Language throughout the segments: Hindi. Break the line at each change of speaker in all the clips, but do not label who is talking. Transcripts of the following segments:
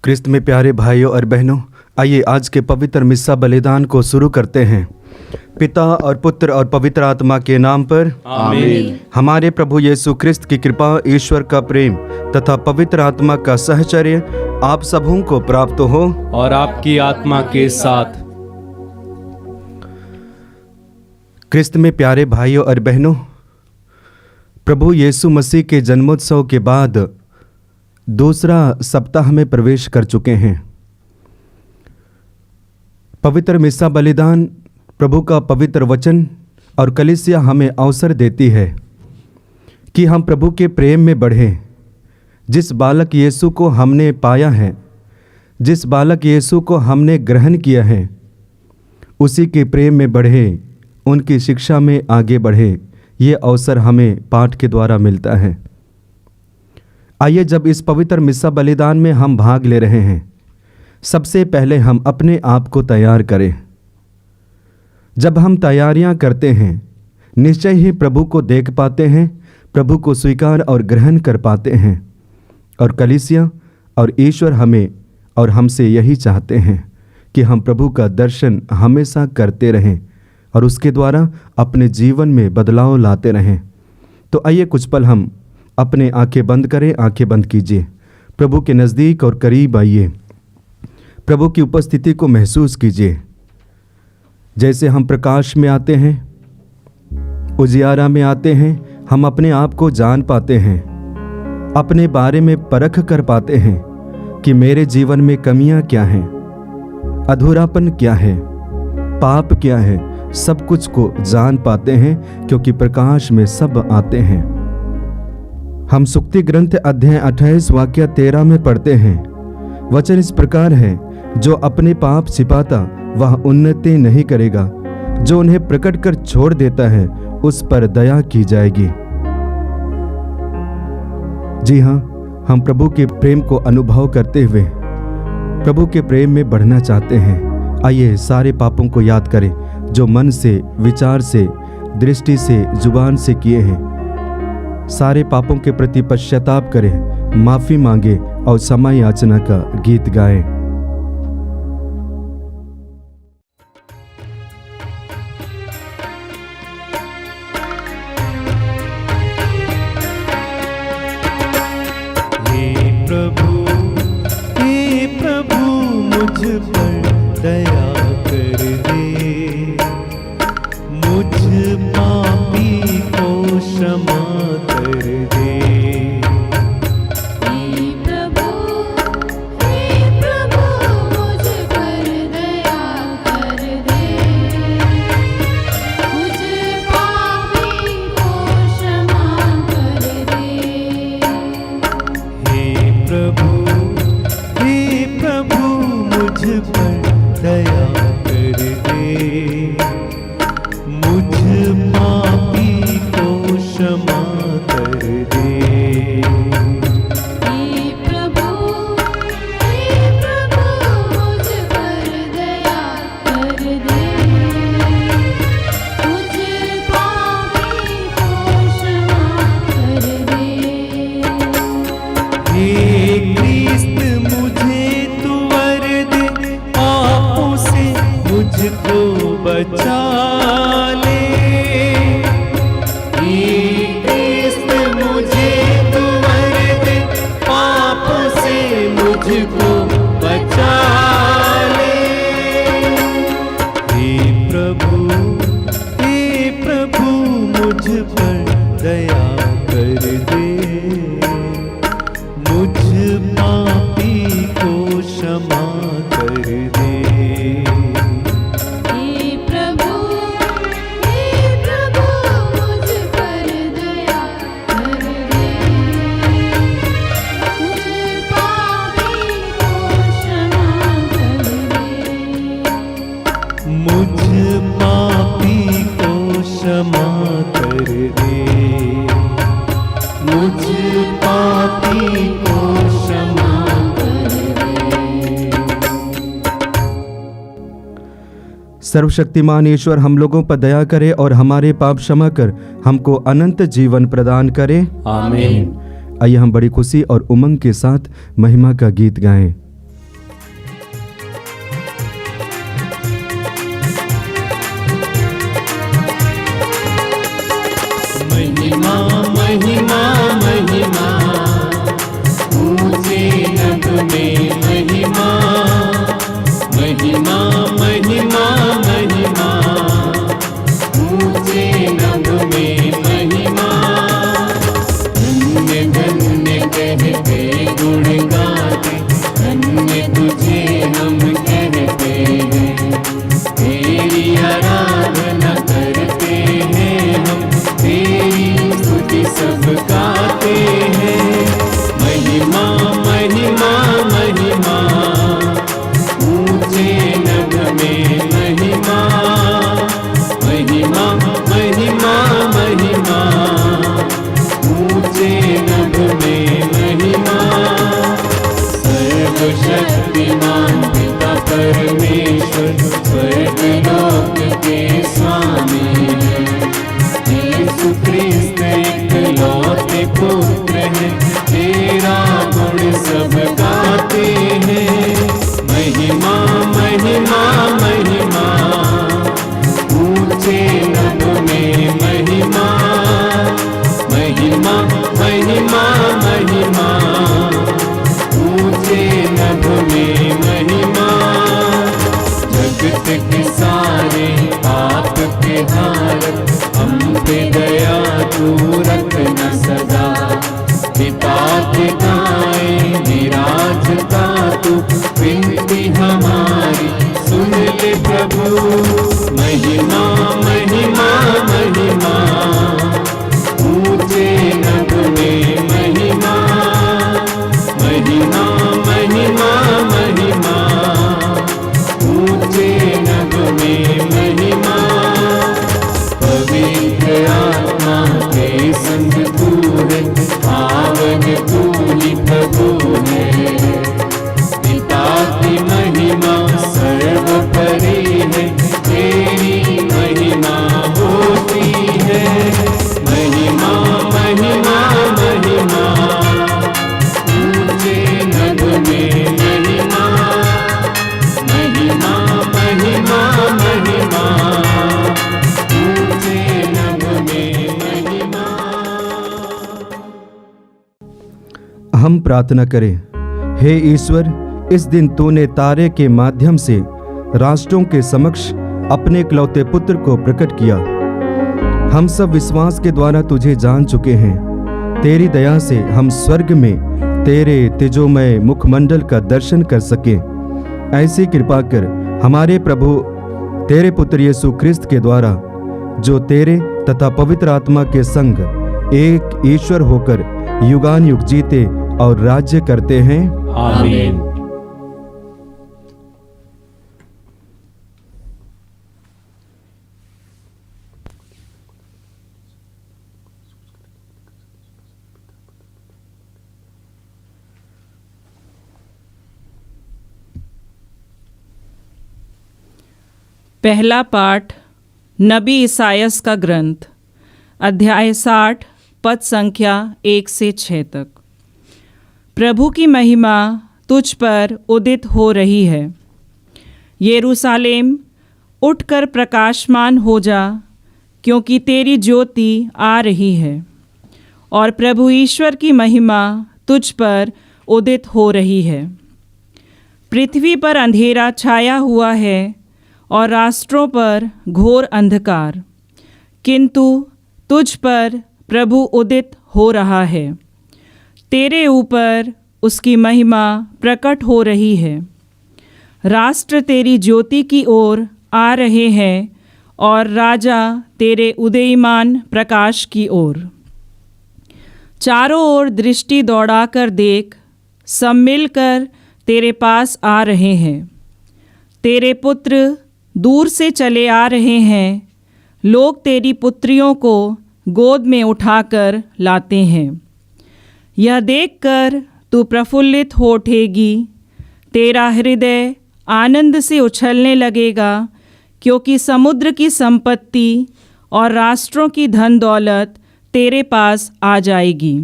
क्रिस्त में प्यारे भाइयों और बहनों, आइए आज के पवित्र मिस्सा बलिदान को शुरू करते हैं। पिता और पुत्र और पवित्र आत्मा के नाम पर
आमीन।
हमारे प्रभु यीशु क्रिस्त की कृपा, ईश्वर का प्रेम तथा पवित्र आत्मा का सहचर्य आप सबों को प्राप्त हो
और आपकी आत्मा के साथ।
क्रिस्त में प्यारे भाइयों और बहनों, प्रभु यीशु मसीह के जन्मोत्सव के बाद दूसरा सप्ताह में प्रवेश कर चुके हैं। पवित्र मिस्सा बलिदान, प्रभु का पवित्र वचन और कलीसिया हमें अवसर देती है कि हम प्रभु के प्रेम में बढ़ें। जिस बालक यीशु को हमने पाया है, जिस बालक यीशु को हमने ग्रहण किया है, उसी के प्रेम में बढ़े, उनकी शिक्षा में आगे बढ़े। ये अवसर हमें पाठ के द्वारा मिलता है। आइए, जब इस पवित्र मिस्सा बलिदान में हम भाग ले रहे हैं, सबसे पहले हम अपने आप को तैयार करें। जब हम तैयारियां करते हैं, निश्चय ही प्रभु को देख पाते हैं, प्रभु को स्वीकार और ग्रहण कर पाते हैं। और कलीसिया और ईश्वर हमें और हमसे यही चाहते हैं कि हम प्रभु का दर्शन हमेशा करते रहें और उसके द्वारा अपने जीवन में बदलाव लाते रहें। तो आइए कुछ पल हम अपने आंखें बंद करें। आंखें बंद कीजिए, प्रभु के नज़दीक और करीब आइए, प्रभु की उपस्थिति को महसूस कीजिए। जैसे हम प्रकाश में आते हैं, उजियारा में आते हैं, हम अपने आप को जान पाते हैं, अपने बारे में परख कर पाते हैं कि मेरे जीवन में कमियां क्या हैं, अधूरापन क्या है, पाप क्या है। सब कुछ को जान पाते हैं क्योंकि प्रकाश में सब आते हैं। हम सुक्ति ग्रंथ अध्याय 28 वाक्य 13 में पढ़ते हैं, वचन इस प्रकार है, जो अपने पाप छिपाता वह उन्नति नहीं करेगा, जो उन्हें प्रकट कर छोड़ देता है उस पर दया की जाएगी। जी हाँ, हम प्रभु के प्रेम को अनुभव करते हुए प्रभु के प्रेम में बढ़ना चाहते हैं। आइए सारे पापों को याद करें जो मन से, विचार से, दृष्टि से, जुबान से किए हैं। सारे पापों के प्रति पश्चाताप करें, माफी मांगे और क्षमा याचना का गीत गाएं।
हे प्रभु मुझ पर दया कर दे, मुझ पापी को क्षमा कर दे।
हे प्रभु मुझ पर दया कर दे, मुझ पापी को क्षमा कर दे।
हे प्रभु मुझ पर दया कर दे, मुझ पापी को क्षमा कर दे।
हे प्रभु मुझ पर दया कर दे, मुझ पापी को क्षमा कर दे।
हे क्रिस्त मुझे तू वर दे, पापों से मुझको बचा ले। हे क्रिस्त मुझे तू वर दे, पापों से मुझको बचा ले। हे प्रभु मुझ पर दया कर दे, मुझ पापी को क्षमा कर दे।
हे प्रभु मुझ पर दया कर दे, मुझ पापी को क्षमा कर दे।
मुझ पापी को क्षमा कर दे, मुझ पापी को क्षमा कर दे।
सर्वशक्तिमान ईश्वर हम लोगों पर दया करे और हमारे पाप क्षमा कर हमको अनंत जीवन प्रदान करे।
आमीन।
आइए हम बड़ी खुशी और उमंग के साथ महिमा का गीत गाएं।
महिमा महिमा महिमा ऊंचे नभ में महिमा धन्य धन्य कहते गुण गाते धन्य तुझे हम कहते हैं तेरी आराधना करते हैं हम तेरी स्तुति सब गाते हैं महिमा महिमा महिमा ऊंचे नभ में महिमा महिमा महिमा महिमा ऊंचे नभ में महिमा सर्वशक्तिमान पिता परमेश्वर स्वर्ग लोक के स्वामी है यीशु क्रिस्त इकलौते पुत्र है तेरा गुण सब गाते हैं महिमा महिमा महिमा ऊंचे नभ में महिमा महिमा महिमा महिमा ऊंचे नभ में महिमा जगत के सारे पाप के हारत हम पे दया तू रखना सदा पिता के गाए विराजता तू विनती हमारी सुन ले प्रभु महिमा महिमा महिमा ऊंचे नभ में महिमा महिमा महिमा महिमा ऊंचे नभ में महिमा पवित्र आत्मा के संग तू है पावन तू ही प्रभु है पिता की महिमा सर्वोपरि है तेरी महिमा होती है महिमा महिमा महिमा ऊंचे नभ में महिमा महिमा महिमा महिमा ऊंचे नभ में महिमा।
हम प्रार्थना करें। हे ईश्वर, इस दिन तूने तारे के माध्यम से राष्ट्रों के समक्ष अपने इकलौते पुत्र को प्रकट किया। हम सब विश्वास के द्वारा तुझे जान चुके हैं। तेरी दया से हम स्वर्ग में तेरे तेजोमय मुखमंडल का दर्शन कर सकें। ऐसी कृपा कर हमारे प्रभु तेरे पुत्र यीशु क्रिस्त के द्वारा, जो तेरे तथा पवित्र आत्मा के संग एक ईश्वर होकर युगान युग जीते और राज्य करते हैं।
आमीन।
पहला पाठ नबी ईसायास का ग्रंथ, अध्याय 60, पद संख्या 1 से 6 तक। प्रभु की महिमा तुझ पर उदित हो रही है। यरूशलेम, उठकर प्रकाशमान हो जा, क्योंकि तेरी ज्योति आ रही है और प्रभु ईश्वर की महिमा तुझ पर उदित हो रही है। पृथ्वी पर अंधेरा छाया हुआ है और राष्ट्रों पर घोर अंधकार, किंतु तुझ पर प्रभु उदित हो रहा है। तेरे ऊपर उसकी महिमा प्रकट हो रही है। राष्ट्र तेरी ज्योति की ओर आ रहे हैं और राजा तेरे उदयमान प्रकाश की ओर। चारों ओर दृष्टि दौड़ाकर देख, सब मिलकर तेरे पास आ रहे हैं। तेरे पुत्र दूर से चले आ रहे हैं। लोग तेरी पुत्रियों को गोद में उठाकर लाते हैं। यह देखकर तू प्रफुल्लित हो उठेगी। तेरा हृदय आनंद से उछलने लगेगा, क्योंकि समुद्र की संपत्ति और राष्ट्रों की धन दौलत तेरे पास आ जाएगी।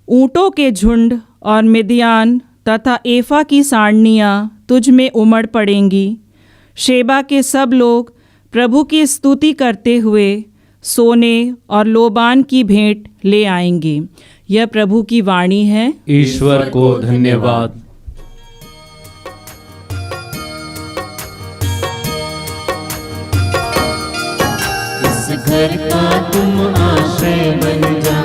ऊँटों के झुंड और मिद्यान तथा एफा की सारनियाँ तुझ में उमड़ पड़ेंगी। शेबा के सब लोग प्रभु की स्तुति करते हुए सोने और लोबान की भेंट ले आएंगे। यह प्रभु की वाणी है।
ईश्वर को धन्यवाद।
घर का तुम आश्रय बन जा।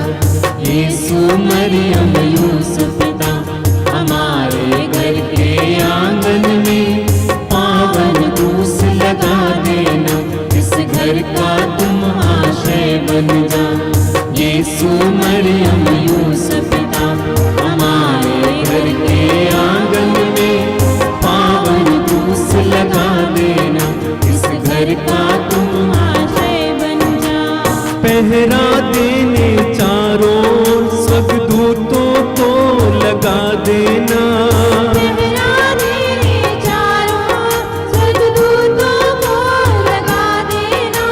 यीशु मरियम यूसुफ पिता, हमारे घर के आंगन में पावन क्रूस लगा देना। इस घर का तुम आश्रय बन जा। यीशु मरियम यूसुफ पिता, हमारे घर के आंगन में पावन क्रूस लगा देना। इस घर का तुम
आश्रय बन जा।
पहरा देने चारों स्वर्गदूतों को लगा देना।
पहरा देने चारों स्वर्गदूतों को लगा देना।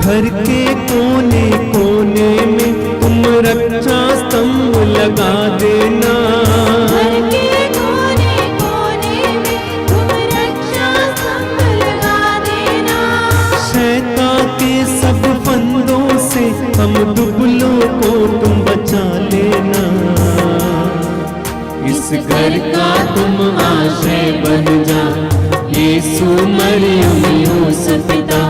घर के कोने कोने में तुम रक्षा स्तंभ लगा देना।
घर के कोने कोने में तुम रक्षा स्तंभ लगा देना।
शैतान के सब फंदों से हम दुबलों को तुम बचा लेना। इस घर का तुम आश्रय बन जा। यीशु मरियम यूसुफ पिता,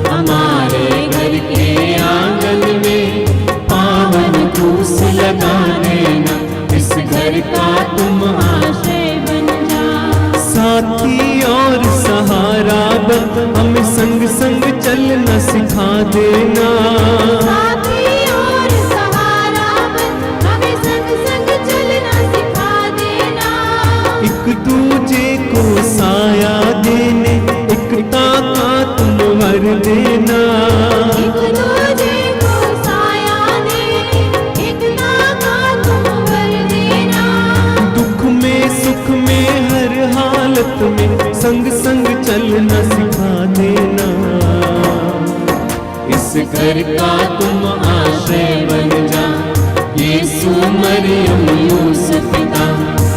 हमारे घर के आंगन में पावन क्रूस लगा देना। इस घर का तुम
आश्रय बन जा।
साथी और सहारा बन हमें संग संग चलना सिखा देना।
साथी और सहारा बन हमें संग संग चलना सिखा देना।
एक दूजे को साया देने एकता का तुम वर देना।
एक दूजे को साया देने एकता का तुम वर देना।
दुख में सुख में हर हालत में संग संग चलना सिखा देना। इस घर का तुम आश्रय बन जा। यीशु मरियम यूसुफ पिता,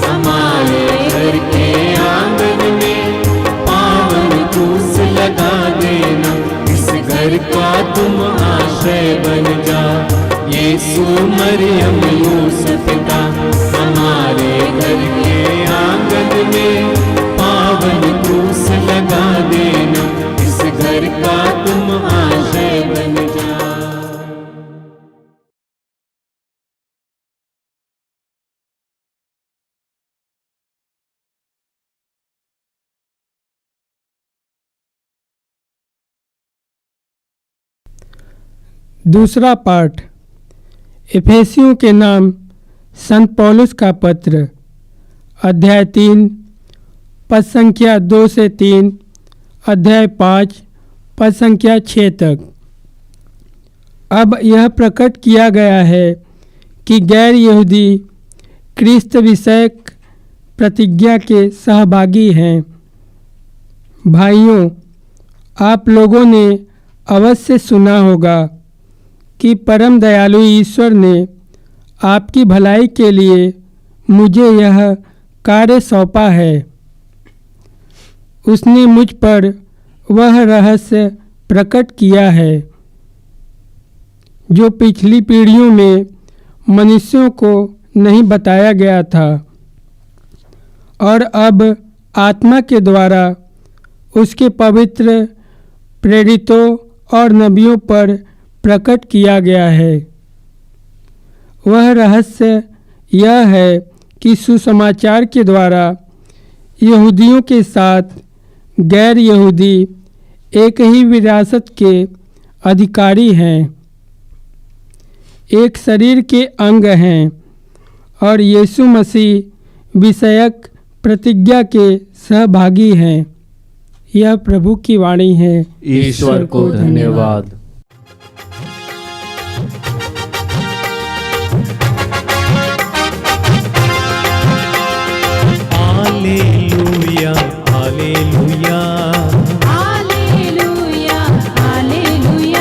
हमारे घर के आंगन में पावन क्रूस लगा देना। इस घर का तुम आश्रय बन जा। यीशु मरियम यूसुफ पिता, हमारे घर के आंगन में पावन क्रूस लगा देना। इस घर का तुम आश्रय बन जा।
दूसरा पाठ इफेसियों के नाम संत पौलुस का पत्र, अध्याय 3, पद संख्या 2 से 3, अध्याय 5, पद संख्या 6 तक। अब यह प्रकट किया गया है कि गैर यहूदी क्रिस्त विषयक प्रतिज्ञा के सहभागी हैं। भाइयों, आप लोगों ने अवश्य सुना होगा कि परम दयालु ईश्वर ने आपकी भलाई के लिए मुझे यह कार्य सौंपा है। उसने मुझ पर वह रहस्य प्रकट किया है जो पिछली पीढ़ियों में मनुष्यों को नहीं बताया गया था और अब आत्मा के द्वारा उसके पवित्र प्रेरितों और नबियों पर प्रकट किया गया है। वह रहस्य यह है कि सुसमाचार के द्वारा यहूदियों के साथ गैर यहूदी एक ही विरासत के अधिकारी हैं, एक शरीर के अंग हैं और यीशु मसीह विषयक प्रतिज्ञा के सहभागी हैं। यह प्रभु की वाणी है।
ईश्वर को धन्यवाद।
Hallelujah hallelujah
hallelujah hallelujah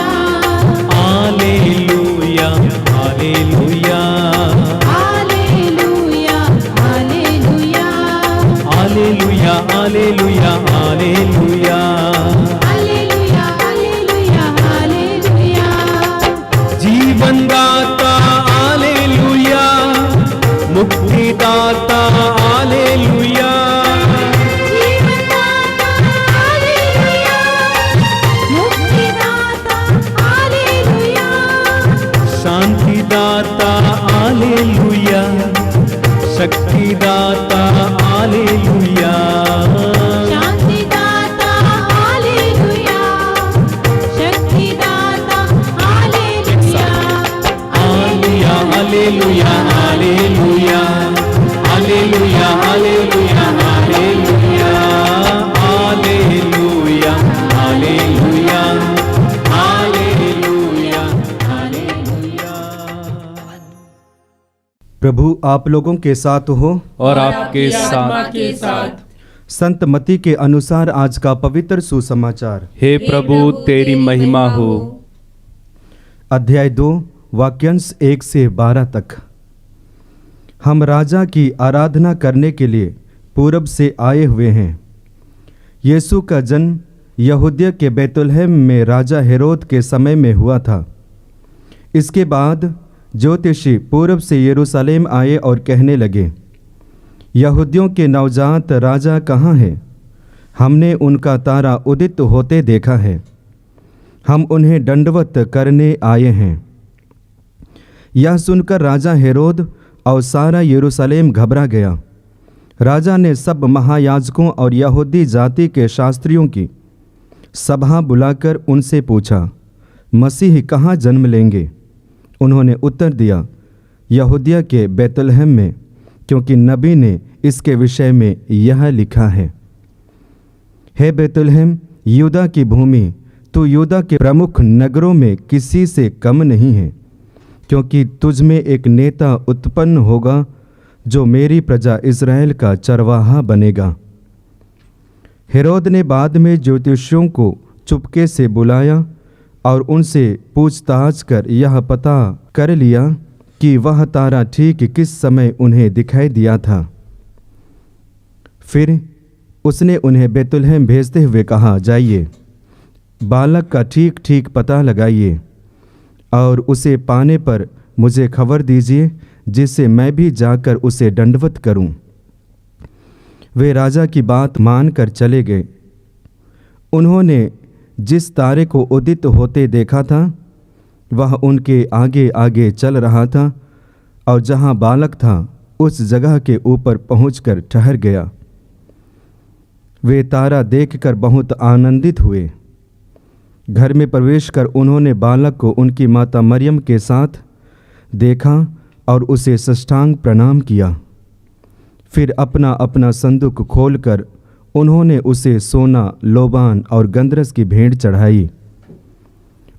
hallelujah hallelujah
hallelujah hallelujah
hallelujah hallelujah hallelujah
hallelujah hallelujah hallelujah
जीवन दाता हालेलुया, मुक्तिदाता हालेलुया,
जीवन दाता
प्रभु आप लोगों के साथ हो।
और आपके साथ।
के साथ।
संत मत्ती के अनुसार आज का पवित्र सुसमाचार।
हे प्रभु तेरी महिमा हो।
अध्याय 2 वाक्यांश 1 से 12 तक। हम राजा की आराधना करने के लिए पूरब से आए हुए हैं। यीशु का जन्म यहूदिया के बैतुलहम में राजा हेरोद के समय में हुआ था। इसके बाद ज्योतिषी पूरब से यरूशलेम आए और कहने लगे, यहूदियों के नवजात राजा कहाँ है? हमने उनका तारा उदित होते देखा है। हम उन्हें दंडवत करने आए हैं। यह सुनकर राजा हेरोद और सारा यरूशलेम घबरा गया। राजा ने सब महायाजकों और यहूदी जाति के शास्त्रियों की सभा बुलाकर उनसे पूछा, मसीह कहाँ जन्म लेंगे? उन्होंने उत्तर दिया, यहूदिया के बैतुलहम में, क्योंकि नबी ने इसके विषय में यह लिखा है, हे बैतुलहम यूदा की भूमि, तू यूदा के प्रमुख नगरों में किसी से कम नहीं है, क्योंकि तुझ में एक नेता उत्पन्न होगा जो मेरी प्रजा इस्राएल का चरवाहा बनेगा। हेरोद ने बाद में ज्योतिषियों को चुपके से बुलाया और उनसे पूछताछ कर यह पता कर लिया कि वह तारा ठीक किस समय उन्हें दिखाई दिया था। फिर उसने उन्हें बैतुलहम भेजते हुए कहा, जाइए, बालक का ठीक ठीक पता लगाइए और उसे पाने पर मुझे खबर दीजिए, जिससे मैं भी जाकर उसे दंडवत करूं। वे राजा की बात मानकर चले गए। उन्होंने जिस तारे को उदित होते देखा था वह उनके आगे आगे चल रहा था और जहां बालक था उस जगह के ऊपर पहुंचकर ठहर गया। वे तारा देखकर बहुत आनंदित हुए। घर में प्रवेश कर उन्होंने बालक को उनकी माता मरियम के साथ देखा और उसे साष्टांग प्रणाम किया। फिर अपना अपना संदूक खोलकर उन्होंने उसे सोना, लोबान और गंधरस की भेंट चढ़ाई।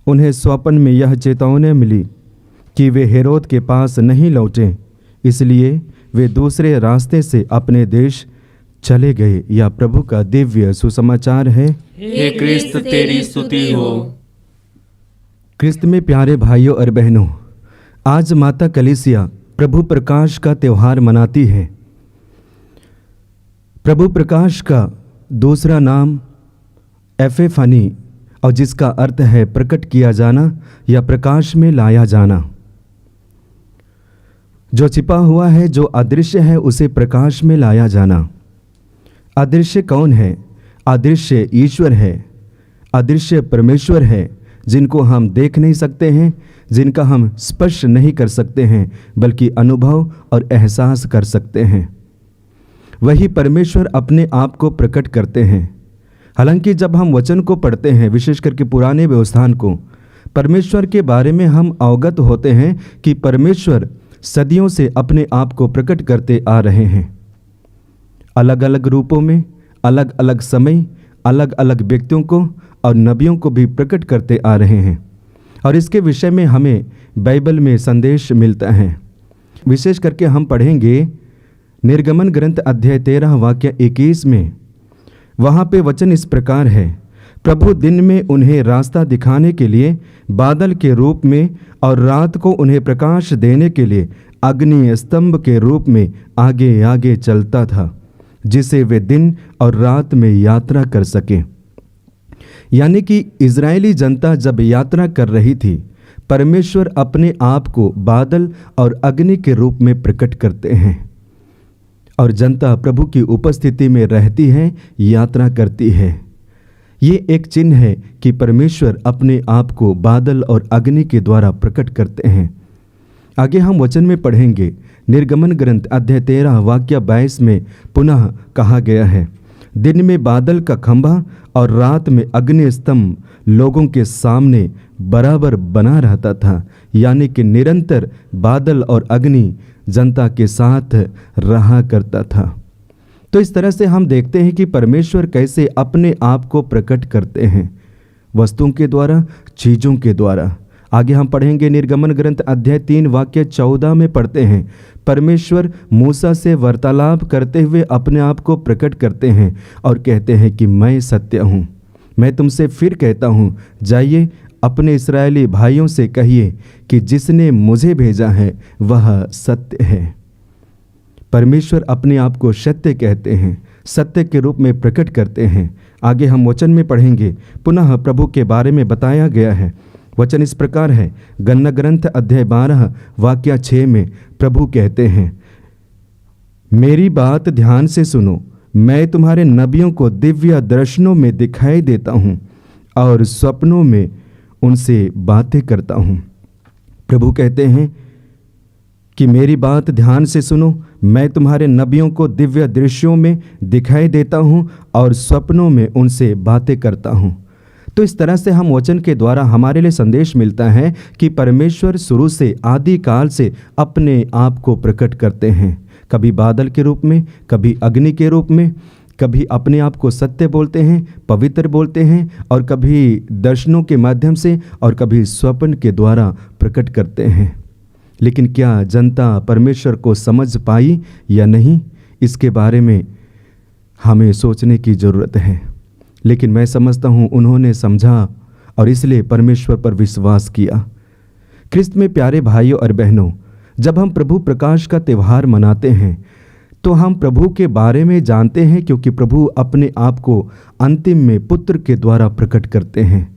उन्हें स्वप्न में यह चेतावनी मिली कि वे हेरोद के पास नहीं लौटें, इसलिए वे दूसरे रास्ते से अपने देश चले गए। या प्रभु का दिव्य सुसमाचार है।
हे क्रिस्त तेरी स्तुति हो।
क्रिस्त में प्यारे भाइयों और बहनों, आज माता कलीसिया प्रभु प्रकाश का त्यौहार मनाती है। प्रभु प्रकाश का दूसरा नाम एफेफानी, और जिसका अर्थ है प्रकट किया जाना या प्रकाश में लाया जाना। जो छिपा हुआ है, जो अदृश्य है, उसे प्रकाश में लाया जाना। अदृश्य कौन है? अदृश्य ईश्वर है। अदृश्य परमेश्वर है, जिनको हम देख नहीं सकते हैं, जिनका हम स्पर्श नहीं कर सकते हैं, बल्कि अनुभव और एहसास कर सकते हैं। वही परमेश्वर अपने आप को प्रकट करते हैं। हालांकि जब हम वचन को पढ़ते हैं, विशेष करके पुराने व्यवस्थान को, परमेश्वर के बारे में हम अवगत होते हैं कि परमेश्वर सदियों से अपने आप को प्रकट करते आ रहे हैं। अलग अलग रूपों में, अलग अलग समय, अलग अलग व्यक्तियों को और नबियों को भी प्रकट करते आ रहे हैं। और इसके विषय में हमें बाइबल में संदेश मिलता है। विशेष करके हम पढ़ेंगे निर्गमन ग्रंथ अध्याय 13 वाक्य 21 में। वहाँ पे वचन इस प्रकार है, प्रभु दिन में उन्हें रास्ता दिखाने के लिए बादल के रूप में और रात को उन्हें प्रकाश देने के लिए अग्नि स्तंभ के रूप में आगे आगे चलता था, जिसे वे दिन और रात में यात्रा कर सके। यानी कि इजरायली जनता जब यात्रा कर रही थी, परमेश्वर अपने आप को बादल और अग्नि के रूप में प्रकट करते हैं और जनता प्रभु की उपस्थिति में रहती है, यात्रा करती है। ये एक चिन्ह है कि परमेश्वर अपने आप को बादल और अग्नि के द्वारा प्रकट करते हैं। आगे हम वचन में पढ़ेंगे, निर्गमन ग्रंथ अध्याय 13 वाक्य 22 में पुनः कहा गया है, दिन में बादल का खंभा और रात में अग्नि स्तंभ लोगों के सामने बराबर बना रहता था। यानी कि निरंतर बादल और अग्नि जनता के साथ रहा करता था। तो इस तरह से हम देखते हैं कि परमेश्वर कैसे अपने आप को प्रकट करते हैं, वस्तुओं के द्वारा, चीज़ों के द्वारा। आगे हम पढ़ेंगे निर्गमन ग्रंथ अध्याय 3 वाक्य 14 में पढ़ते हैं, परमेश्वर मूसा से वार्तालाप करते हुए अपने आप को प्रकट करते हैं और कहते हैं कि मैं सत्य हूँ। मैं तुमसे फिर कहता हूँ, जाइए अपने इस्राएली भाइयों से कहिए कि जिसने मुझे भेजा है वह सत्य है। परमेश्वर अपने आप को सत्य कहते हैं, सत्य के रूप में प्रकट करते हैं। आगे हम वचन में पढ़ेंगे, पुनः प्रभु के बारे में बताया गया है। वचन इस प्रकार है, गन्ना ग्रंथ अध्याय 12 वाक्य 6 में प्रभु कहते हैं, मेरी बात ध्यान से सुनो, मैं तुम्हारे नबियों को दिव्य दर्शनों में दिखाई देता हूँ और स्वप्नों में उनसे बातें करता हूँ। प्रभु कहते हैं कि मेरी बात ध्यान से सुनो, मैं तुम्हारे नबियों को दिव्य दृश्यों में दिखाई देता हूँ और स्वप्नों में उनसे बातें करता हूँ। तो इस तरह से हम वचन के द्वारा हमारे लिए संदेश मिलता है कि परमेश्वर शुरू से आदि काल से अपने आप को प्रकट करते हैं, कभी बादल के रूप में, कभी अग्नि के रूप में, कभी अपने आप को सत्य बोलते हैं, पवित्र बोलते हैं, और कभी दर्शनों के माध्यम से और कभी स्वप्न के द्वारा प्रकट करते हैं। लेकिन क्या जनता परमेश्वर को समझ पाई या नहीं, इसके बारे में हमें सोचने की ज़रूरत है। लेकिन मैं समझता हूँ उन्होंने समझा और इसलिए परमेश्वर पर विश्वास किया। ख्रिस्त में प्यारे भाइयों और बहनों, जब हम प्रभु प्रकाश का त्यौहार मनाते हैं तो हम प्रभु के बारे में जानते हैं, क्योंकि प्रभु अपने आप को अंतिम में पुत्र के द्वारा प्रकट करते हैं।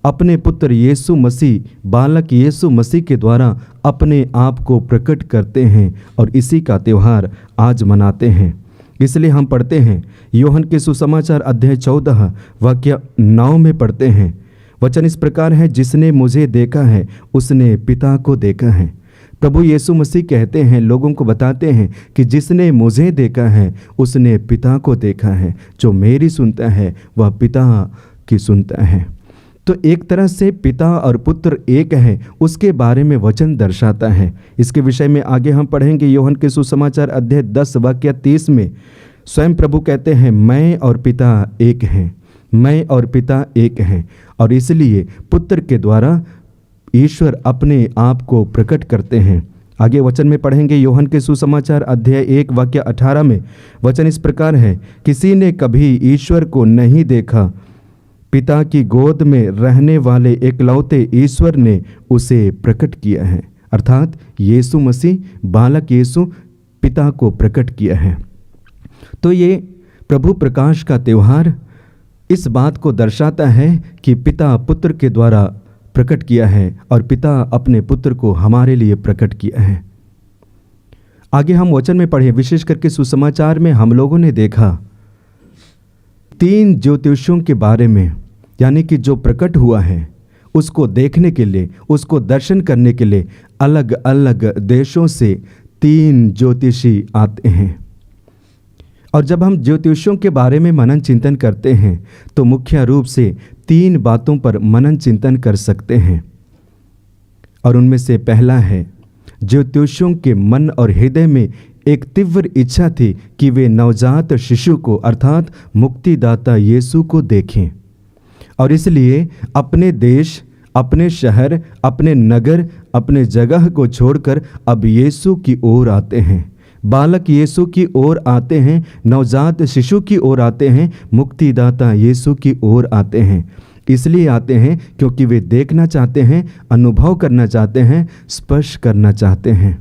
अपने पुत्र यीशु मसीह, बालक यीशु मसीह के द्वारा अपने आप को प्रकट करते हैं और इसी का त्यौहार आज मनाते हैं। इसलिए हम पढ़ते हैं यूहन्ना के सुसमाचार अध्याय 14 वाक्य 9 में पढ़ते हैं, वचन इस प्रकार है, जिसने मुझे देखा है उसने पिता को देखा है। प्रभु यीशु मसीह कहते हैं, लोगों को बताते हैं कि जिसने मुझे देखा है उसने पिता को देखा है, जो मेरी सुनता है वह पिता की सुनता है। तो एक तरह से पिता और पुत्र एक है, उसके बारे में वचन दर्शाता है। इसके विषय में आगे हम पढ़ेंगे यूहन्ना के सुसमाचार अध्याय 10 वाक्य 30 में स्वयं प्रभु कहते हैं, मैं और पिता एक हैं, मैं और पिता एक हैं। और इसलिए पुत्र के द्वारा ईश्वर अपने आप को प्रकट करते हैं। आगे वचन में पढ़ेंगे यूहन्ना के सुसमाचार अध्याय 1 वाक्य 18 में वचन इस प्रकार है, किसी ने कभी ईश्वर को नहीं देखा, पिता की गोद में रहने वाले एकलौते ईश्वर ने उसे प्रकट किया है। अर्थात यीशु मसीह, बालक यीशु पिता को प्रकट किया है। तो ये प्रभु प्रकाश का त्यौहार इस बात को दर्शाता है कि पिता पुत्र के द्वारा प्रकट किया है और पिता अपने पुत्र को हमारे लिए प्रकट किया है। आगे हम वचन में पढ़े, विशेष करके सुसमाचार में हम लोगों ने देखा 3 ज्योतिषियों के बारे में, यानी कि जो प्रकट हुआ है उसको देखने के लिए, उसको दर्शन करने के लिए अलग अलग देशों से 3 ज्योतिषी आते हैं। और जब हम ज्योतिषियों के बारे में मनन चिंतन करते हैं तो मुख्य रूप से 3 बातों पर मनन चिंतन कर सकते हैं। और उनमें से पहला है, ज्योतिषियों के मन और हृदय में एक तीव्र इच्छा थी कि वे नवजात शिशु को अर्थात मुक्तिदाता यीशु को देखें, और इसलिए अपने देश, अपने शहर, अपने नगर, अपने जगह को छोड़कर अब यीशु की ओर आते हैं, बालक यीशु की ओर आते हैं, नवजात शिशु की ओर आते हैं, मुक्तिदाता यीशु की ओर आते हैं। इसलिए आते हैं क्योंकि वे देखना चाहते हैं, अनुभव करना चाहते हैं, स्पर्श करना चाहते हैं।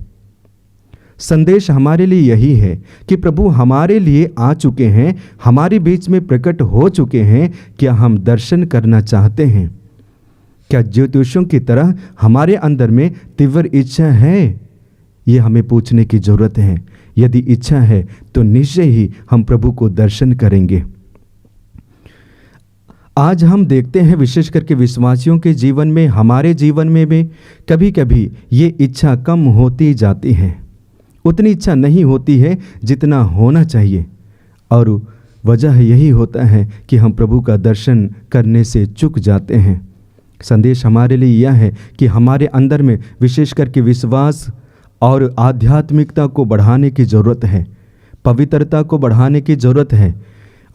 संदेश हमारे लिए यही है कि प्रभु हमारे लिए आ चुके हैं, हमारे बीच में प्रकट हो चुके हैं। क्या हम दर्शन करना चाहते हैं? क्या ज्योतिषियों की तरह हमारे अंदर में तीव्र इच्छा है? ये हमें पूछने की जरूरत है। यदि इच्छा है तो निश्चय ही हम प्रभु को दर्शन करेंगे। आज हम देखते हैं विशेष करके विश्वासियों के जीवन में, हमारे जीवन में भी कभी कभी ये इच्छा कम होती जाती है, उतनी इच्छा नहीं होती है जितना होना चाहिए। और वजह यही होता है कि हम प्रभु का दर्शन करने से चूक जाते हैं। संदेश हमारे लिए यह है कि हमारे अंदर में विशेष करके विश्वास और आध्यात्मिकता को बढ़ाने की ज़रूरत है, पवित्रता को बढ़ाने की ज़रूरत है,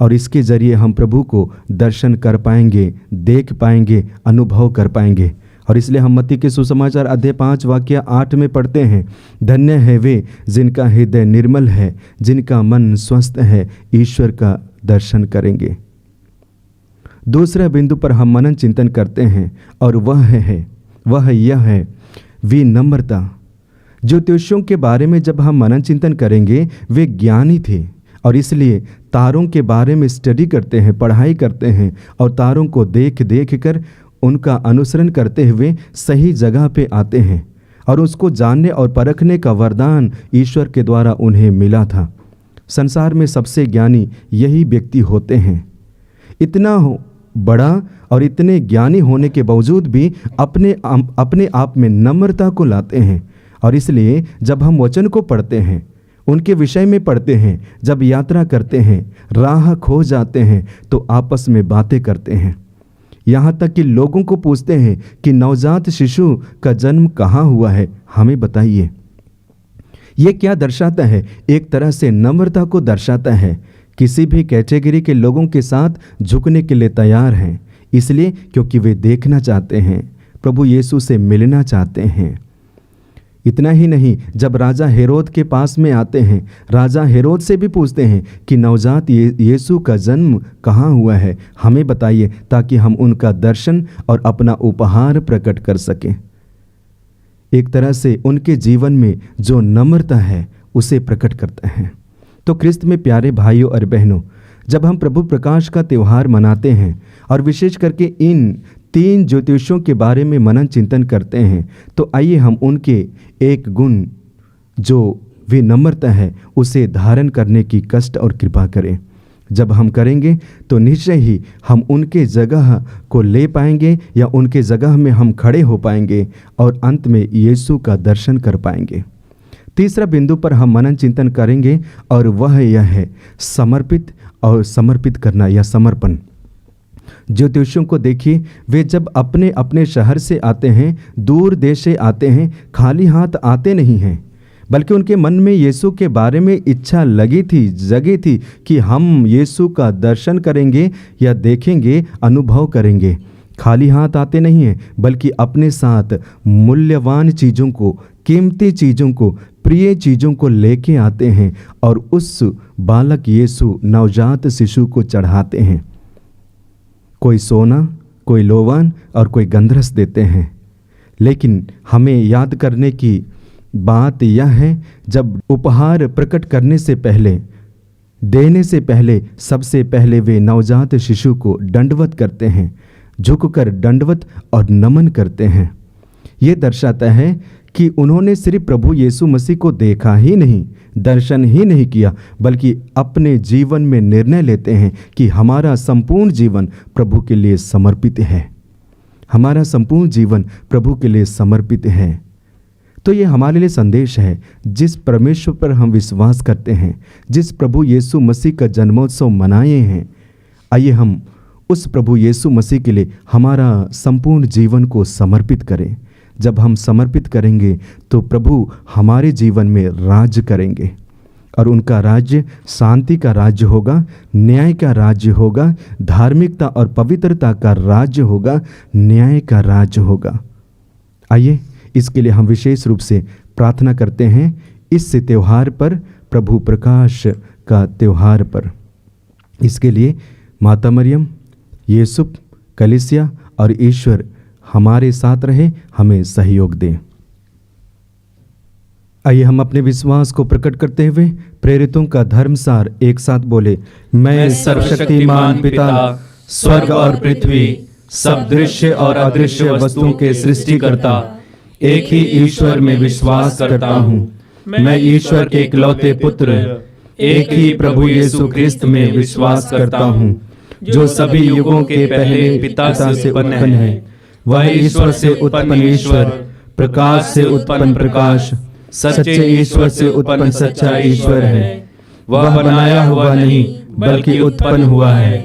और इसके ज़रिए हम प्रभु को दर्शन कर पाएंगे, देख पाएंगे, अनुभव कर पाएंगे। और इसलिए हम मत्ती के सुसमाचार अध्याय 5 वाक्य 8 में पढ़ते हैं, धन्य है वे जिनका हृदय निर्मल है, जिनका मन स्वस्थ है, ईश्वर का दर्शन करेंगे। दूसरा बिंदु पर हम मनन चिंतन करते हैं और वह यह है विनम्रता। ज्योतिषियों के बारे में जब हम मनन चिंतन करेंगे, वे ज्ञानी थे और इसलिए तारों के बारे में स्टडी करते हैं, पढ़ाई करते हैं और तारों को देख कर उनका अनुसरण करते हुए सही जगह पे आते हैं और उसको जानने और परखने का वरदान ईश्वर के द्वारा उन्हें मिला था। संसार में सबसे ज्ञानी यही व्यक्ति होते हैं। इतना बड़ा और इतने ज्ञानी होने के बावजूद भी अपने आप में नम्रता को लाते हैं। और इसलिए जब हम वचन को पढ़ते हैं, उनके विषय में पढ़ते हैं, जब यात्रा करते हैं, राह खो जाते हैं, तो आपस में बातें करते हैं। यहाँ तक कि लोगों को पूछते हैं कि नवजात शिशु का जन्म कहाँ हुआ है, हमें बताइए। ये क्या दर्शाता है? एक तरह से नम्रता को दर्शाता है। किसी भी कैटेगरी के लोगों के साथ झुकने के लिए तैयार हैं, इसलिए क्योंकि वे देखना चाहते हैं, प्रभु यीशु से मिलना चाहते हैं। इतना ही नहीं, जब राजा हेरोद के पास में आते हैं, राजा हेरोद से भी पूछते हैं कि नवजात यीशु का जन्म कहाँ हुआ है, हमें बताइए, ताकि हम उनका दर्शन और अपना उपहार प्रकट कर सकें। एक तरह से उनके जीवन में जो नम्रता है उसे प्रकट करते हैं। तो क्रिस्त में प्यारे भाइयों और बहनों, जब हम प्रभु प्रकाश का त्यौहार मनाते हैं और विशेष करके इन 3 ज्योतिषियों के बारे में मनन चिंतन करते हैं, तो आइए हम उनके एक गुण जो विनम्रता है उसे धारण करने की कष्ट और कृपा करें। जब हम करेंगे तो निश्चय ही हम उनके जगह को ले पाएंगे या उनके जगह में हम खड़े हो पाएंगे और अंत में यीशु का दर्शन कर पाएंगे। तीसरा बिंदु पर हम मनन चिंतन करेंगे और वह यह है समर्पित करना या समर्पण। ज्योतिषियों को देखिए, वे जब अपने अपने शहर से आते हैं, दूर देश से आते हैं, खाली हाथ आते नहीं हैं, बल्कि उनके मन में यीशु के बारे में इच्छा जगी थी कि हम यीशु का दर्शन करेंगे या देखेंगे, अनुभव करेंगे। खाली हाथ आते नहीं हैं, बल्कि अपने साथ मूल्यवान चीज़ों को, कीमती चीज़ों को, प्रिय चीज़ों को लेके आते हैं और उस बालक यीशु नवजात शिशु को चढ़ाते हैं। कोई सोना, कोई लोवान और कोई गंधरस देते हैं। लेकिन हमें याद करने की बात यह है, जब उपहार प्रकट करने से पहले, देने से पहले, सबसे पहले वे नवजात शिशु को दंडवत करते हैं, झुककर दंडवत और नमन करते हैं। ये दर्शाता है कि उन्होंने सिर्फ प्रभु यीशु मसीह को देखा ही नहीं, दर्शन ही नहीं किया, बल्कि अपने जीवन में निर्णय लेते हैं कि हमारा संपूर्ण जीवन प्रभु के लिए समर्पित है। हमारा संपूर्ण जीवन प्रभु के लिए समर्पित है। तो ये हमारे लिए संदेश है, जिस परमेश्वर पर हम विश्वास करते हैं, जिस प्रभु यीशु मसीह का जन्मोत्सव मनाए हैं, आइए हम उस प्रभु यीशु मसीह के लिए हमारा संपूर्ण जीवन को समर्पित करें। जब हम समर्पित करेंगे तो प्रभु हमारे जीवन में राज्य करेंगे और उनका राज्य शांति का राज्य होगा, न्याय का राज्य होगा, धार्मिकता और पवित्रता का राज्य होगा, न्याय का राज्य होगा। आइए इसके लिए हम विशेष रूप से प्रार्थना करते हैं इस त्यौहार पर, प्रभु प्रकाश का त्यौहार पर। इसके लिए माता मरियम, यूसुफ, कलीसिया और ईश्वर हमारे साथ रहे, हमें सहयोग दें। आइए हम अपने विश्वास को प्रकट करते हुए प्रेरितों का धर्मसार एक साथ बोले।
मैं सर्वशक्तिमान पिता, स्वर्ग और पृथ्वी, सब दृश्य और अदृश्य वस्तुओं के सृष्टिकर्ता, एक ही ईश्वर में विश्वास करता हूँ। मैं ईश्वर के इकलौते पुत्र, एक ही प्रभु यीशु ख्रिस्त में विश्वास करता हूँ, जो सभी युगों के पहले पिता से उत्पन्न है। वह ईश्वर से उत्पन्न ईश्वर, प्रकाश से उत्पन्न प्रकाश, सच्चे ईश्वर से उत्पन्न सच्चा ईश्वर है। वह बनाया हुआ नहीं बल्कि उत्पन्न हुआ है।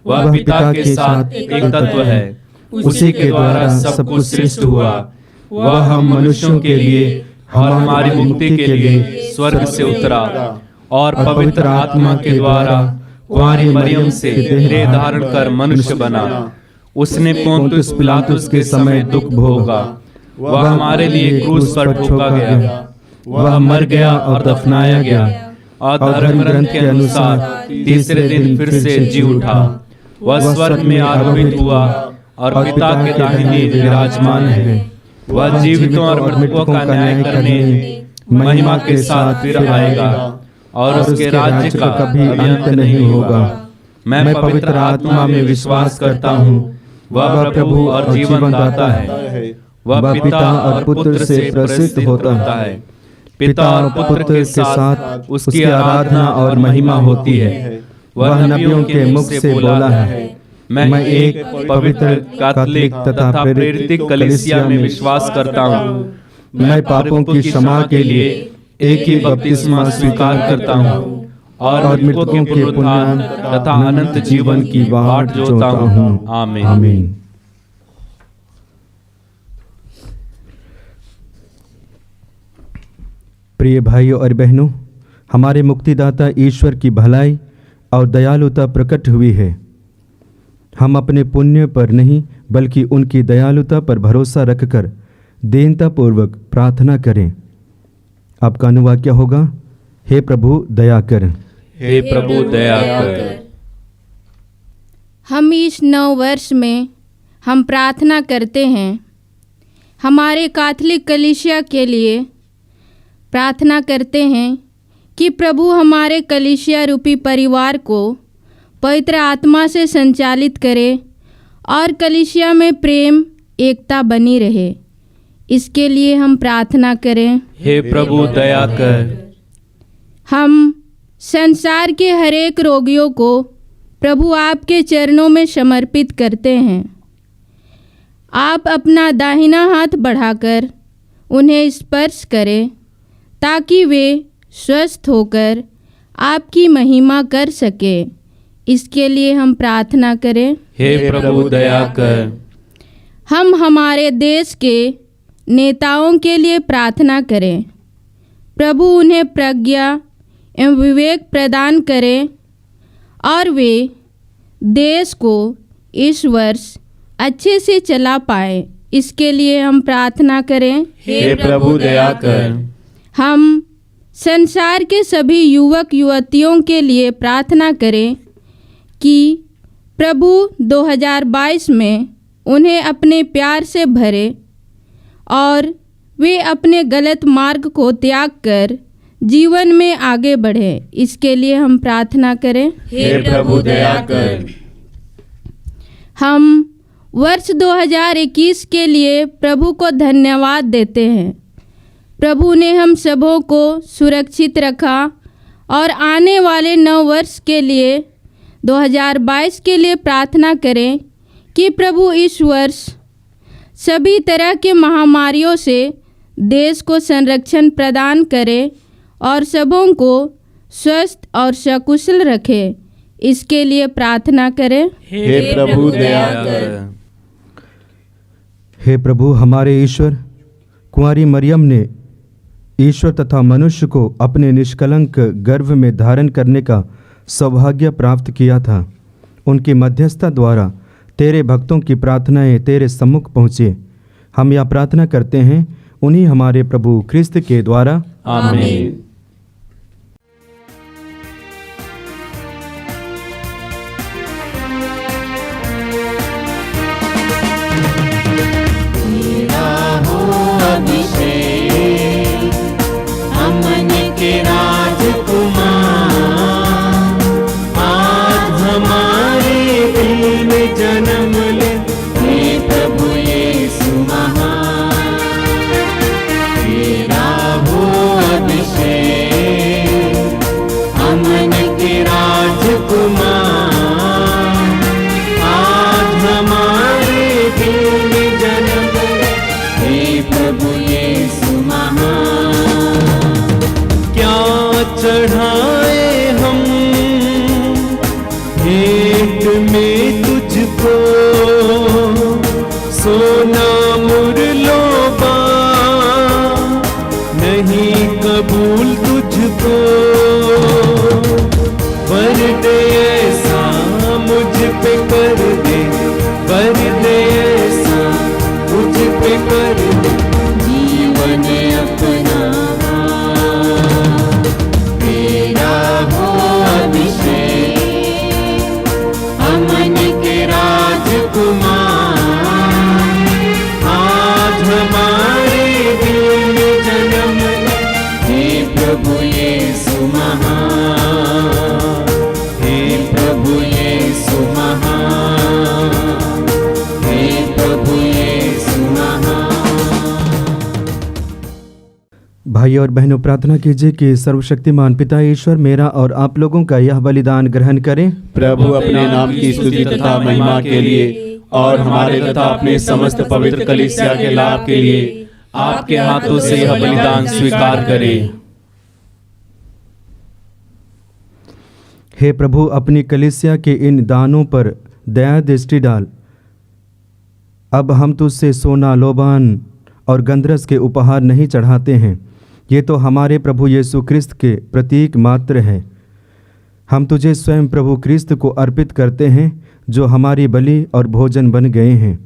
वह पिता के साथ एक तत्व है, उसी के द्वारा सब कुछ सृष्टि हुआ। वह हम मनुष्यों के लिए और हमारी मुक्ति के लिए स्वर्ग से उतरा और पवित्र आत्मा के द्वारा कुंवारी मरियम से देह धारण कर मनुष्य बना। उसने पोंतुस पिलातुस के समय दुख भोगा, वह हमारे लिए क्रूस पर ठोका गया, वह मर गया और दफनाया गया, और धर्म ग्रंथ के अनुसार तीसरे दिन फिर से जी उठा। वह स्वर्ग में आरोहित हुआ और पिता के दाहिने विराजमान है। वह जीवितों और मृतकों का न्याय करने महिमा के साथ फिर आएगा, और उसके राज्य का कभी अंत नहीं होगा। मैं पवित्र आत्मा में विश्वास करता हूँ, वह प्रभु और जीवन दाता है। वह पिता और पुत्र से प्रसिद्ध होता है। पिता और पुत्र के साथ उसकी आराधना और महिमा होती है। वह नबियों के मुख से बोला है। मैं एक पवित्र कैथोलिक तथा प्रेरित कलीसिया में विश्वास करता हूँ। मैं पापों की क्षमा के लिए एक ही बपतिस्मा स्वीकार करता हूँ, और मृतकों के पुनरुत्थान तथा अनंत जीवन की बाट जोता हूँ। आमीन।
आमीन। प्रिय भाइयों और बहनों, हमारे मुक्तिदाता ईश्वर की भलाई और दयालुता प्रकट हुई है। हम अपने पुण्य पर नहीं बल्कि उनकी दयालुता पर भरोसा रखकर दीनतापूर्वक प्रार्थना करें। आपका अनुवाक्य होगा, हे प्रभु दया कर।
हे प्रभु दया कर।
हम इस नव वर्ष में हम प्रार्थना करते हैं, हमारे कैथोलिक कलीसिया के लिए प्रार्थना करते हैं कि प्रभु हमारे कलीसिया रूपी परिवार को पवित्र आत्मा से संचालित करे और कलीसिया में प्रेम एकता बनी रहे। इसके लिए हम प्रार्थना करें।
हे प्रभु दया कर।
हम संसार के हर एक रोगियों को प्रभु आपके चरणों में समर्पित करते हैं। आप अपना दाहिना हाथ बढ़ाकर उन्हें स्पर्श करें ताकि वे स्वस्थ होकर आपकी महिमा कर सके। इसके लिए हम प्रार्थना करें।
हे प्रभु दया कर।
हम हमारे देश के नेताओं के लिए प्रार्थना करें। प्रभु उन्हें प्रज्ञा एवं विवेक प्रदान करें और वे देश को इस वर्ष अच्छे से चला पाए। इसके लिए हम प्रार्थना करें।
हे प्रभु दया कर।
हम संसार के सभी युवक युवतियों के लिए प्रार्थना करें कि प्रभु 2022 में उन्हें अपने प्यार से भरे और वे अपने गलत मार्ग को त्याग कर जीवन में आगे बढ़े। इसके लिए हम प्रार्थना करें।
हे प्रभु दया कर।
हम वर्ष 2021 के लिए प्रभु को धन्यवाद देते हैं। प्रभु ने हम सबों को सुरक्षित रखा और आने वाले नव वर्ष के लिए 2022 के लिए प्रार्थना करें कि प्रभु इस वर्ष सभी तरह के महामारियों से देश को संरक्षण प्रदान करे और सबों को स्वस्थ और सकुशल रखे। इसके लिए प्रार्थना करें।
हे प्रभु दया कर।
हे प्रभु हमारे ईश्वर, कुंवारी मरियम ने ईश्वर तथा मनुष्य को अपने निष्कलंक गर्भ में धारण करने का सौभाग्य प्राप्त किया था। उनकी मध्यस्थता द्वारा तेरे भक्तों की प्रार्थनाएं तेरे सम्मुख पहुँचे। हम यह प्रार्थना करते हैं उन्हीं हमारे प्रभु ख्रिस्त के द्वारा।
आमीन।
चढ़ाए हम भेंट में तुझको। कर दे ऐसा, मुझ पे कर दे जीवन अपना, तेरा हो अभिषेक, अमन के राजकुमार, आज हमारे दिल में जन्म ले, हे प्रभु यीशु महान, हे प्रभु यीशु महान, हे प्रभु यीशु महान।
भाई और बहनों, प्रार्थना कीजिए कि सर्वशक्तिमान पिता ईश्वर मेरा और आप लोगों का यह बलिदान ग्रहण करें।
प्रभु अपने नाम की स्तुति तथा महिमा के लिए और हमारे तथा अपने समस्त पवित्र कलीसिया के लाभ के लिए आपके हाथों से यह बलिदान स्वीकार करें।
हे प्रभु, अपनी कलीसिया के इन दानों पर दया दृष्टि डाल। अब हम तुझसे सोना, लोबान और गंधरस के उपहार नहीं चढ़ाते हैं, ये तो हमारे प्रभु यीशु क्रिस्त के प्रतीक मात्र है। हम तुझे स्वयं प्रभु क्रिस्त को अर्पित करते हैं, जो हमारी बलि और भोजन बन गए हैं।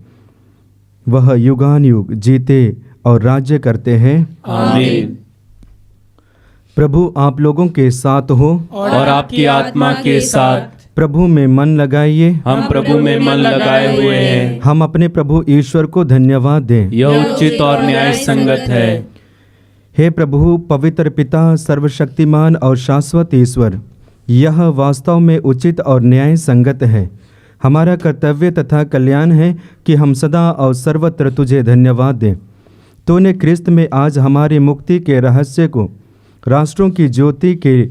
वह युगान युग जीते और राज्य करते हैं।
आमीन।
प्रभु आप लोगों के साथ हो
और आपकी आत्मा के साथ।
प्रभु में मन लगाइए।
हम प्रभु में मन लगाए हुए हैं।
हम अपने प्रभु ईश्वर को धन्यवाद दें।
यह उचित और न्याय संगत है।
हे प्रभु, पवित्र पिता, सर्वशक्तिमान और शाश्वत ईश्वर, यह वास्तव में उचित और न्याय संगत है। हमारा कर्तव्य तथा कल्याण है कि हम सदा और सर्वत्र तुझे धन्यवाद दें। तूने क्रिस्त में आज हमारी मुक्ति के रहस्य को राष्ट्रों की ज्योति के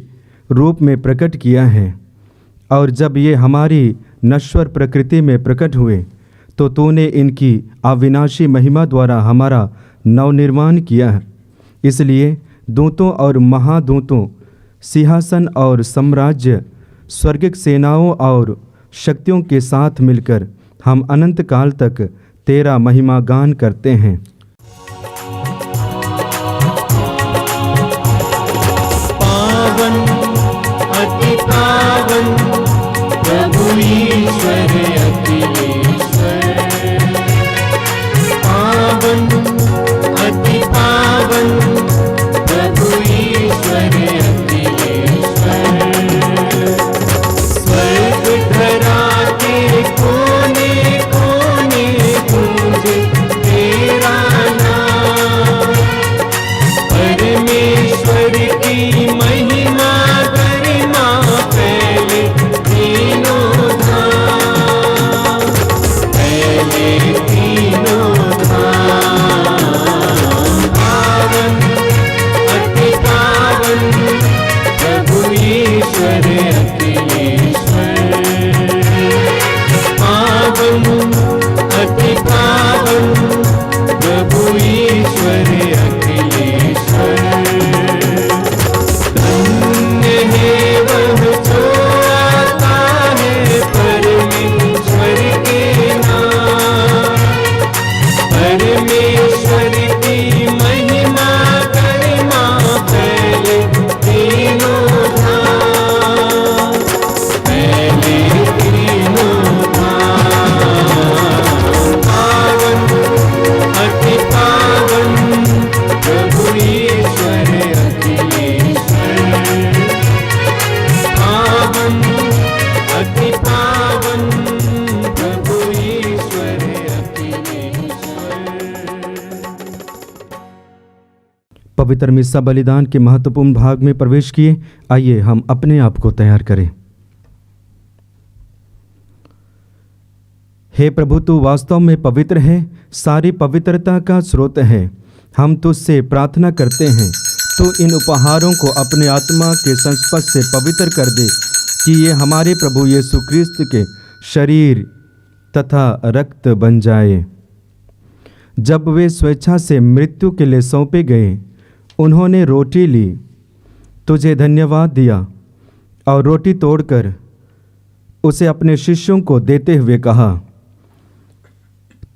रूप में प्रकट किया है, और जब ये हमारी नश्वर प्रकृति में प्रकट हुए तो तूने इनकी अविनाशी महिमा द्वारा हमारा नवनिर्माण किया है। इसलिए दूतों और महादूतों, सिंहासन और साम्राज्य, स्वर्गिक सेनाओं और शक्तियों के साथ मिलकर हम अनंत काल तक तेरा महिमा गान करते हैं।
पावन अति पावन प्रभु ईश्वर अखिलेश्वर, पावन अति पावन प्रभु ईश्वर अखिलेश्वर, स्वर्ग धरा के कोने कोने गूंजे तेरा नाम, परमेश्वर की महिमा गरिमा फैले तीनों धाम, फैले तीनों धाम, पावन अति पावन प्रभु ईश्वर अखिलेश्वर, पावन अति पावन प्रभु ईश्वर अखिलेश्वर, धन्य है वह जो आता है परमेश्वर के नाम, परमेश्वर की महिमा गरिमा फैले तीनों धाम, फैले तीनों धाम, पावन अति पावन प्रभु ईश्वर अखिलेश्वर, पावन अति पावन प्रभु ईश्वर अखिलेश्वर।
पवित्र मिस्सा बलिदान के महत्वपूर्ण भाग में प्रवेश किए। आइए हम अपने आप को तैयार करें। हे प्रभु, तू वास्तव में पवित्र है, सारी पवित्रता का स्रोत है। हम तुझसे प्रार्थना करते हैं, तो इन उपहारों को अपने आत्मा के संस्पर्श से पवित्र कर दे, कि ये हमारे प्रभु यीशु क्रिस्त के शरीर तथा रक्त बन जाए। जब वे स्वेच्छा से मृत्यु के लिए सौंपे गए, उन्होंने रोटी ली, तुझे धन्यवाद दिया और रोटी तोड़कर उसे अपने शिष्यों को देते हुए कहा,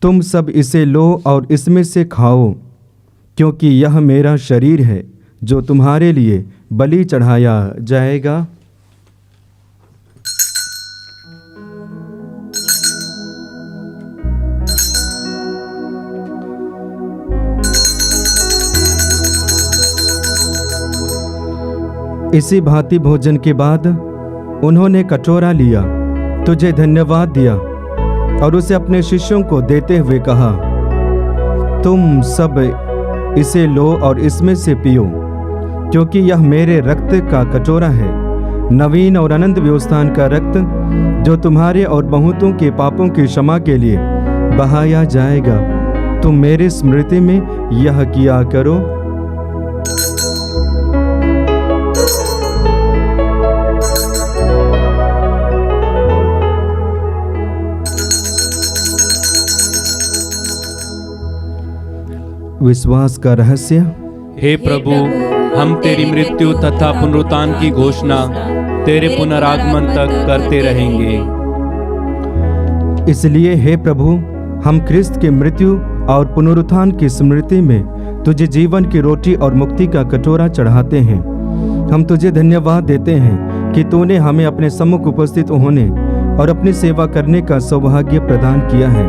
तुम सब इसे लो और इसमें से खाओ, क्योंकि यह मेरा शरीर है जो तुम्हारे लिए बलि चढ़ाया जाएगा। इसी भांति भोजन के बाद उन्होंने कटोरा लिया, तुझे धन्यवाद दिया और उसे अपने शिष्यों को देते हुए कहा, तुम सब इसे लो और इसमें से पियो, क्योंकि यह मेरे रक्त का कटोरा है, नवीन और अनंत व्यवस्थान का रक्त, जो तुम्हारे और बहुतों के पापों की क्षमा के लिए बहाया जाएगा। तुम मेरी स्मृति में यह किया करो। विश्वास का रहस्य।
हे प्रभु, हम तेरी मृत्यु तथा पुनरुत्थान की घोषणा तेरे पुनरागमन तक करते रहेंगे।
इसलिए हे प्रभु, हम ख्रिस्त की मृत्यु और पुनरुत्थान की स्मृति में तुझे जीवन की रोटी और मुक्ति का कटोरा चढ़ाते हैं। हम तुझे धन्यवाद देते हैं कि तूने हमें अपने सम्मुख उपस्थित होने और अपनी सेवा करने का सौभाग्य प्रदान किया है।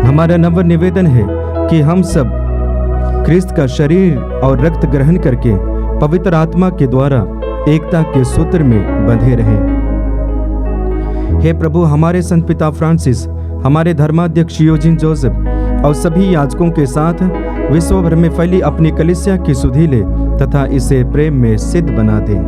हमारा नम्र निवेदन है कि हम सब ख्रिस्त का शरीर और रक्त ग्रहण करके पवित्र आत्मा के द्वारा एकता के सूत्र में बंधे रहें। हे प्रभु, हमारे संत पिता फ्रांसिस, हमारे धर्माध्यक्ष यूजिन जोसेफ और सभी याजकों के साथ विश्व भर में फैली अपनी कलीसिया की सुधि ले तथा इसे प्रेम में सिद्ध बना दे।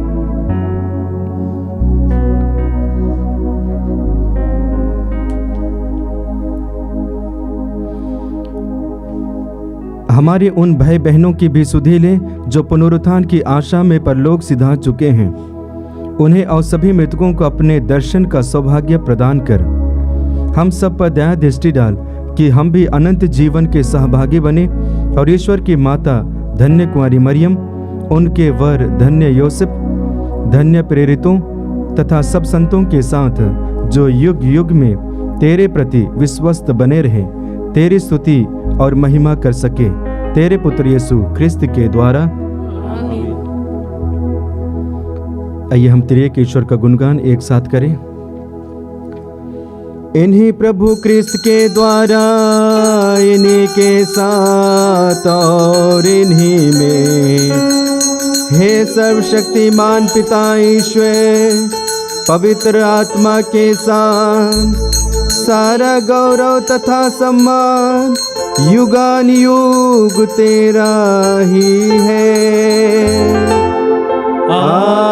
हमारे उन भाई बहनों की भी सुधि ले जो पुनरुत्थान की आशा में परलोक सिधा चुके हैं। उन्हें और सभी मृतकों को अपने दर्शन का सौभाग्य प्रदान कर हम सब पर दया दृष्टि डाल कि हम भी अनंत जीवन के सहभागी बने और ईश्वर की माता धन्य कुंवारी मरियम, उनके वर धन्य योसेफ, धन्य प्रेरितों तथा सब संतों के साथ जो युग युग में तेरे प्रति विश्वस्त बने रहे, तेरी स्तुति और महिमा कर सके, तेरे पुत्र यीशु ख्रिस्त के द्वारा। आइए हम त्रिएक ईश्वर का गुणगान एक साथ करें। इन्हीं प्रभु ख्रिस्त के द्वारा, इन्हीं के साथ और इन्हीं में, हे सर्वशक्तिमान पिता ईश्वर, पवित्र आत्मा के साथ सारा गौरव तथा सम्मान युगान युग तेरा ही है। आमीन,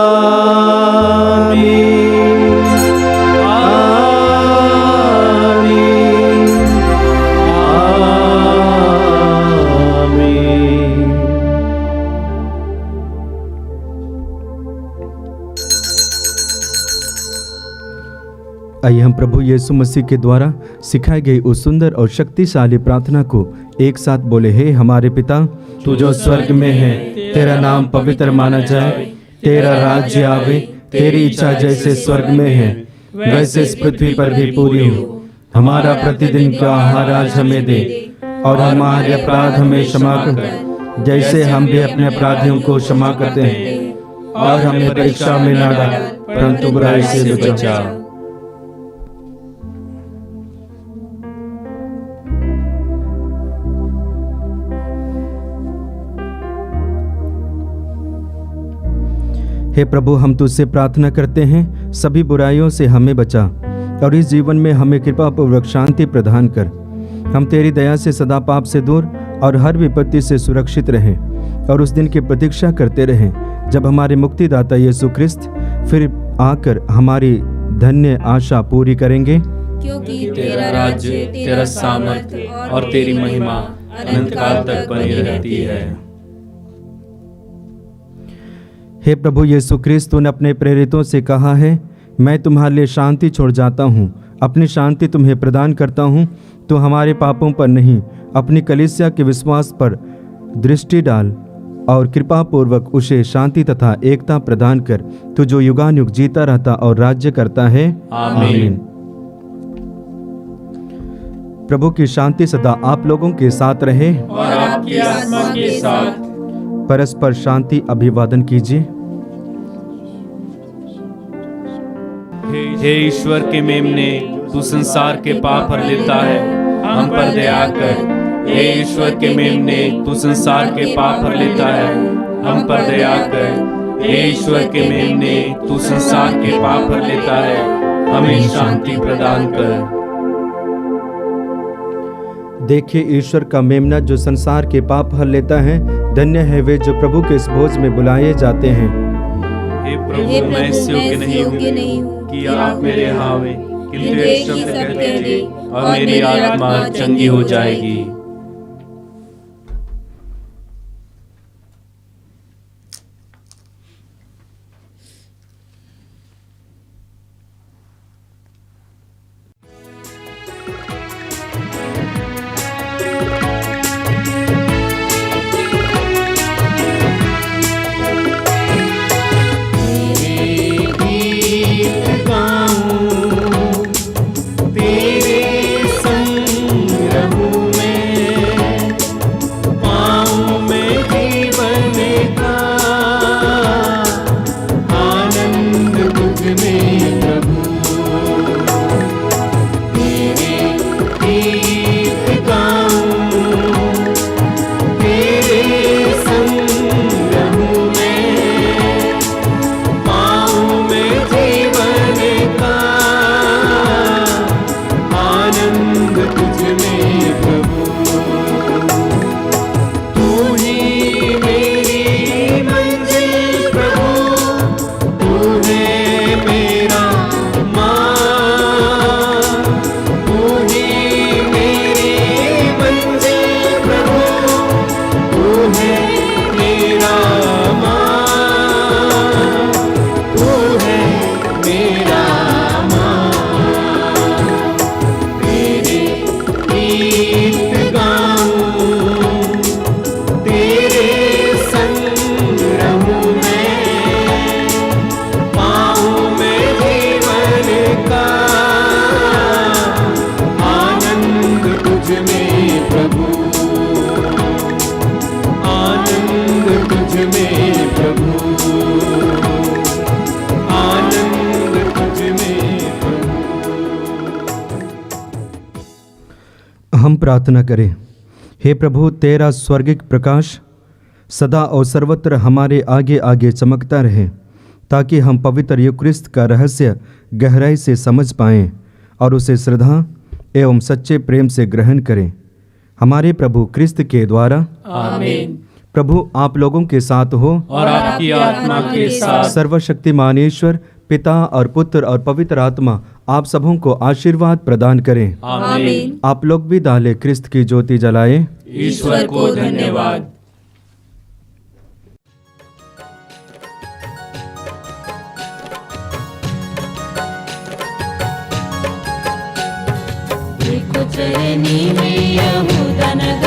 आमीन, आमीन। आइए हम प्रभु यीशु मसीह के द्वारा सिखाई गई उस सुंदर और शक्तिशाली प्रार्थना को एक साथ बोले। हे हमारे पिता,
तू जो स्वर्ग में है,
तेरा नाम पवित्र माना जाए, तेरा राज्य आवे, तेरी इच्छा जैसे स्वर्ग में है वैसे इस पृथ्वी पर भी पूरी हो। हमारा प्रतिदिन का आहार आज हमें दे और हमारे अपराध हमें क्षमा कर, जैसे हम भी अपने अपराधियों को क्षमा करते हैं, और हमें परीक्षा में न डाल परंतु बुराई से बचा। हे प्रभु, हम तुझसे प्रार्थना करते हैं, सभी बुराइयों से हमें बचा और इस जीवन में हमें कृपा पूर्वक शांति प्रदान कर। हम तेरी दया से सदा पाप से दूर और हर विपत्ति से सुरक्षित रहें और उस दिन की प्रतीक्षा करते रहें जब हमारे मुक्तिदाता यीशु ख्रिस्त फिर आकर हमारी धन्य आशा पूरी करेंगे।
क्योंकि तेरा राज्य, तेरा सामर्थ्य और तेरी महिमा अनंत काल तक बनी रहती है।
हे प्रभु यीशु ख्रिस्त, तूने अपने प्रेरितों से कहा है, मैं तुम्हारे लिए शांति छोड़ जाता हूँ, अपनी शांति तुम्हें प्रदान करता हूँ। तो हमारे पापों पर नहीं, अपनी कलीसिया के विश्वास पर दृष्टि डाल और कृपा पूर्वक उसे शांति तथा एकता प्रदान कर, तू जो युगानुयुग जीता रहता और राज्य करता है।
आमीन।
प्रभु की शांति सदा आप लोगों के साथ रहे
और आपकी आत्मा के साथ।
परस्पर शांति अभिवादन कीजिए।
हे ईश्वर के मेमने, तू संसार के पाप हर लेता है, हम पर दया कर। हे ईश्वर के मेमने, तू संसार के पाप हर लेता है, हम पर दया कर। हे ईश्वर के मेमने, तू संसार के पाप हर लेता है, हमें शांति प्रदान कर।
देखिए ईश्वर का मेमना जो संसार के पाप हर लेता है। धन्य है वे जो प्रभु के इस भोज में बुलाए जाते हैं।
हे प्रभु, मैं इस योग्य नहीं हूँ कि आप मेरे यहाँ आवे, किंतु एक शब्द कह दीजिए और मेरी आत्मा चंगी हो जाएगी।
हम प्रार्थना करें। हे प्रभु, तेरा स्वर्गिक प्रकाश सदा और सर्वत्र हमारे आगे आगे चमकता रहे, ताकि हम पवित्र यूक्रिस्त का रहस्य गहराई से समझ पाएं और उसे श्रद्धा एवं सच्चे प्रेम से ग्रहण करें। हमारे प्रभु क्रिस्त के द्वारा
आमीन।
प्रभु आप लोगों के साथ हो
और आपकी आत्मा के साथ।
सर्वशक्तिमान ईश्वर पिता और पुत्र और पवित्र आत्मा आप सबों को आशीर्वाद प्रदान करें।
आमीन।
आप लोग भी डाले क्रिस्त की ज्योति जलाए।
ईश्वर को धन्यवाद।
देखो चरनी में यहूदा नगर